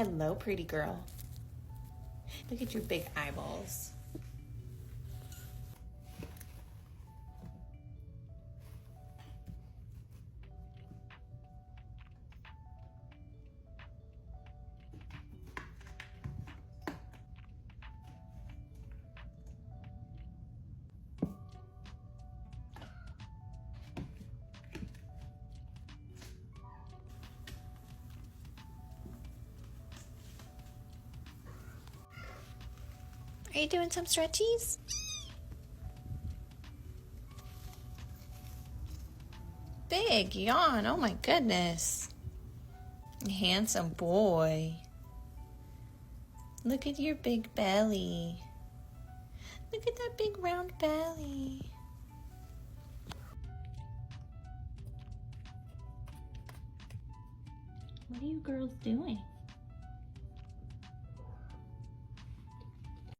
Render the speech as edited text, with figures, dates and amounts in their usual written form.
Hello, pretty girl. Look at your big eyeballs. Are you doing some stretchies? Big yawn, oh my goodness. Handsome boy. Look at your big belly. Look at that big round belly. What are you girls doing?